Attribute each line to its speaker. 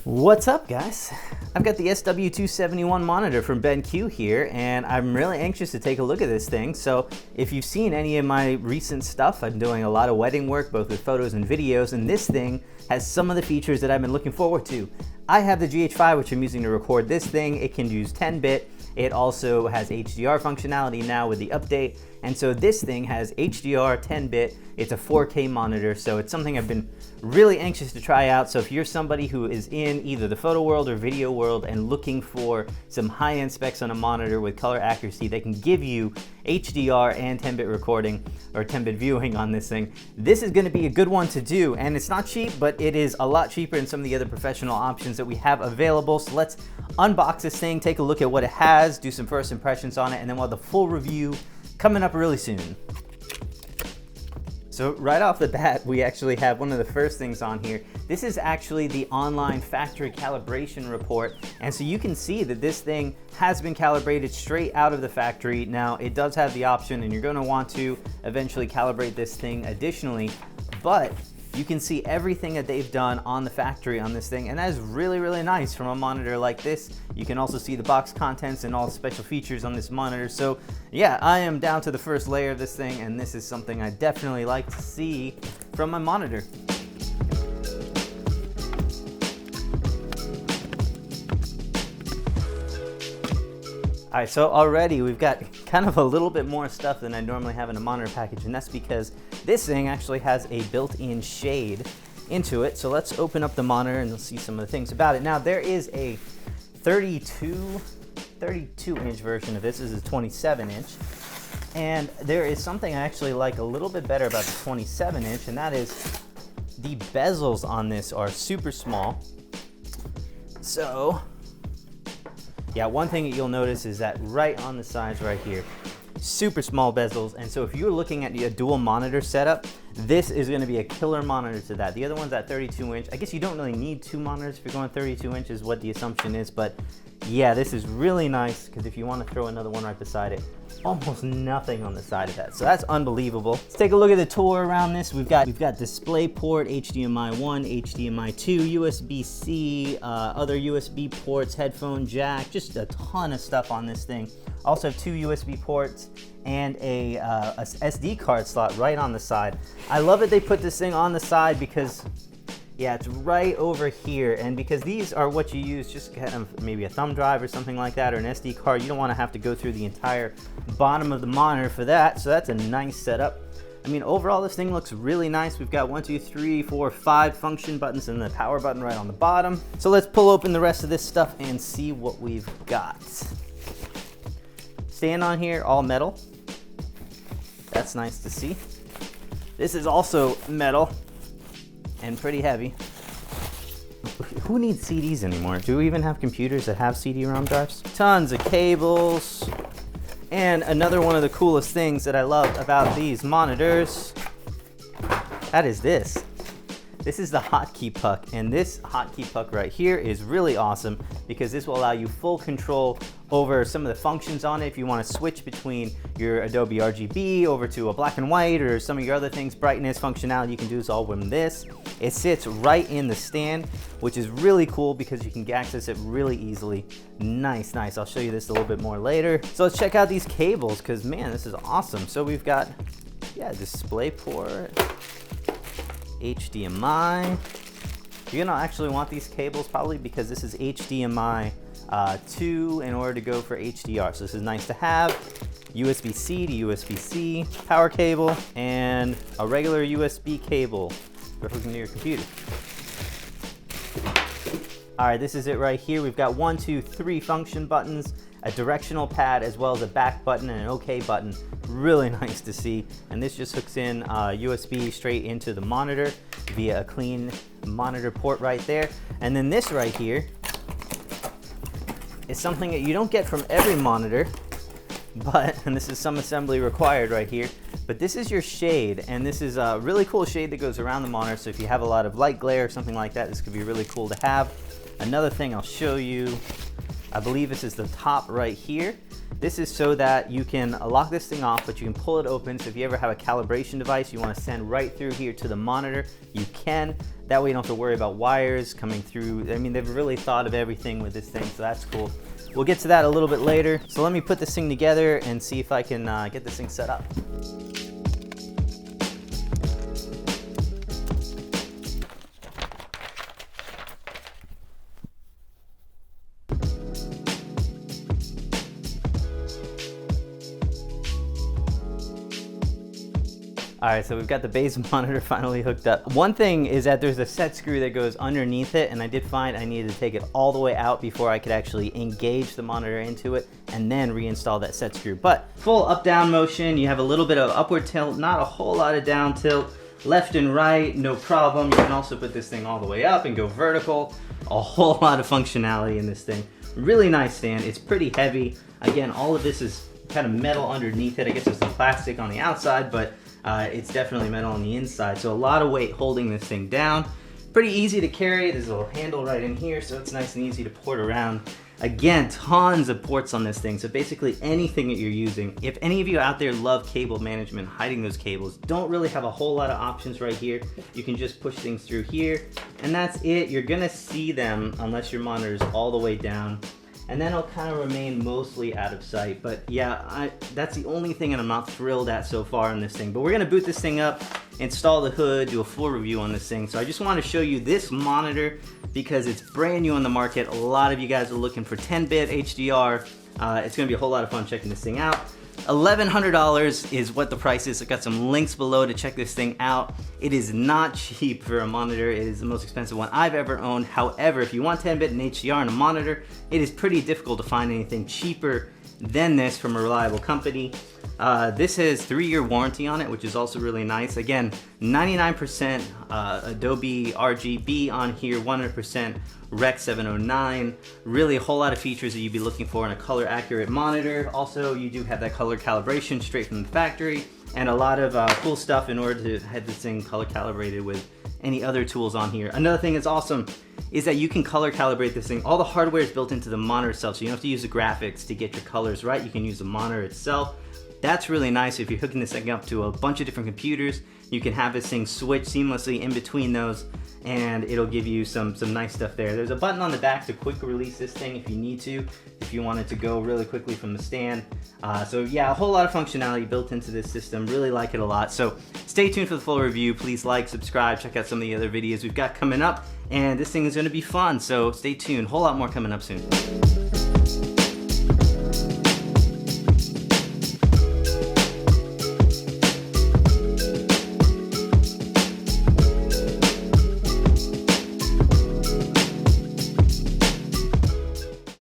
Speaker 1: What's up, guys? I've got the SW271 monitor from BenQ here, and I'm really anxious to take a look at this thing. So if you've seen any of my recent stuff, I'm doing a lot of wedding work, both with photos and videos, and this thing has some of the features that I've been looking forward to. I have the GH5, which I'm using to record this thing. It can use 10-bit. It also has HDR functionality now with the update. And so this thing has HDR 10-bit. It's a 4K monitor, so it's something I've been really anxious to try out. So if you're somebody who is in either the photo world or video world and looking for some high-end specs on a monitor with color accuracy that can give you HDR and 10-bit recording or 10-bit viewing on this thing, this is gonna be a good one to do. And it's not cheap, but it is a lot cheaper than some of the other professional options that we have available. So let's unbox this thing, take a look at what it has, do some first impressions on it, and then we'll have the full review coming up really soon. So right off the bat, we actually have one of the first things on here. This is actually the online factory calibration report. And so you can see that this thing has been calibrated straight out of the factory. Now it does have the option, and you're gonna want to eventually calibrate this thing additionally, but you can see everything that they've done on the factory on this thing, and that is really, really nice from a monitor like this. You can also see the box contents and all the special features on this monitor. So yeah, I am down to the first layer of this thing, and this is something I definitely like to see from my monitor. All right, so already we've got kind of a little bit more stuff than I normally have in a monitor package, and that's because this thing actually has a built-in shade into it. So let's open up the monitor and you'll see some of the things about it. Now there is a 32-inch version of this. This is a 27-inch. And there is something I actually like a little bit better about the 27-inch, and that is the bezels on this are super small. So yeah, one thing that you'll notice is that right on the sides right here, super small bezels. And so if you're looking at a dual monitor setup, this is gonna be a killer monitor to that. The other one's at 32-inch. I guess you don't really need two monitors if you're going 32 inches, what the assumption is, but yeah, this is really nice because if you want to throw another one right beside it, almost nothing on the side of that. So that's unbelievable. Let's take a look at the tour around this. We've got display port, HDMI 1, HDMI 2, USB-C, other USB ports, headphone jack, just a ton of stuff on this thing. Also have two USB ports and a SD card slot right on the side. I love that they put this thing on the side because yeah, it's right over here, and because these are what you use, just kind of maybe a thumb drive or something like that, or an SD card, you don't want to have to go through the entire bottom of the monitor for that, so that's a nice setup. I mean, overall, this thing looks really nice. We've got 1, 2, 3, 4, 5 function buttons and the power button right on the bottom. So let's pull open the rest of this stuff and see what we've got. Stand on here, all metal. That's nice to see. This is also metal and pretty heavy. Who needs CDs anymore? Do we even have computers that have CD-ROM drives? Tons of cables. And another one of the coolest things that I love about these monitors, that is this. This is the hotkey puck, and this hotkey puck right here is really awesome because this will allow you full control over some of the functions on it. If you want to switch between your Adobe RGB over to a black and white or some of your other things, brightness, functionality, you can do this all from this. It sits right in the stand, which is really cool because you can access it really easily. Nice, nice. I'll show you this a little bit more later. So let's check out these cables because, man, this is awesome. So we've got, yeah, display port, HDMI. You're gonna actually want these cables probably because this is HDMI 2 in order to go for HDR. So this is nice to have. USB-C to USB-C, power cable, and a regular USB cable for hooking to your computer. All right, this is it right here. We've got 1, 2, 3 function buttons, a directional pad, as well as a back button and an OK button. Really nice to see. And this just hooks in USB straight into the monitor via a clean monitor port right there. And then this right here is something that you don't get from every monitor, and this is some assembly required right here, but this is your shade, and this is a really cool shade that goes around the monitor, so if you have a lot of light glare or something like that, this could be really cool to have. Another thing I'll show you, I believe this is the top right here. This is so that you can lock this thing off, but you can pull it open. So if you ever have a calibration device you want to send right through here to the monitor, you can. That way you don't have to worry about wires coming through. I mean, they've really thought of everything with this thing, so that's cool. We'll get to that a little bit later. So let me put this thing together and see if I can get this thing set up. All right, so we've got the base monitor finally hooked up. One thing is that there's a set screw that goes underneath it, and I did find I needed to take it all the way out before I could actually engage the monitor into it and then reinstall that set screw. But full up-down motion, you have a little bit of upward tilt, not a whole lot of down tilt. Left and right, no problem. You can also put this thing all the way up and go vertical. A whole lot of functionality in this thing. Really nice stand. It's pretty heavy. Again, all of this is kind of metal underneath it. I guess there's some plastic on the outside, but it's definitely metal on the inside, so a lot of weight holding this thing down. Pretty easy to carry. There's a little handle right in here, so it's nice and easy to port around. Again, tons of ports on this thing, so basically anything that you're using. If any of you out there love cable management, hiding those cables, don't really have a whole lot of options right here. You can just push things through here, and that's it. You're gonna see them unless your monitor is all the way down, and then it'll kind of remain mostly out of sight. But yeah, that's the only thing that I'm not thrilled at so far in this thing. But we're gonna boot this thing up, install the hood, do a full review on this thing. So I just want to show you this monitor because it's brand new on the market. A lot of you guys are looking for 10-bit HDR. It's gonna be a whole lot of fun checking this thing out. $1,100 is what the price is. I've got some links below to check this thing out. It is not cheap for a monitor. It is the most expensive one I've ever owned. However, if you want 10-bit and HDR and a monitor, it is pretty difficult to find anything cheaper than this from a reliable company. This has 3-year warranty on it, which is also really nice. Again, 99% Adobe RGB on here, 100% Rec 709. Really a whole lot of features that you'd be looking for in a color accurate monitor. Also, you do have that color calibration straight from the factory, and a lot of cool stuff in order to have this thing color calibrated with any other tools on here. Another thing that's awesome is that you can color calibrate this thing. All the hardware is built into the monitor itself, so you don't have to use the graphics to get your colors right. You can use the monitor itself. That's really nice. If you're hooking this thing up to a bunch of different computers, you can have this thing switch seamlessly in between those, and it'll give you some nice stuff there. There's a button on the back to quick release this thing if you need to, if you want it to go really quickly from the stand. So yeah, a whole lot of functionality built into this system. Really like it a lot. So stay tuned for the full review. Please like, subscribe, check out some of the other videos we've got coming up, and this thing is going to be fun. So stay tuned. Whole lot more coming up soon.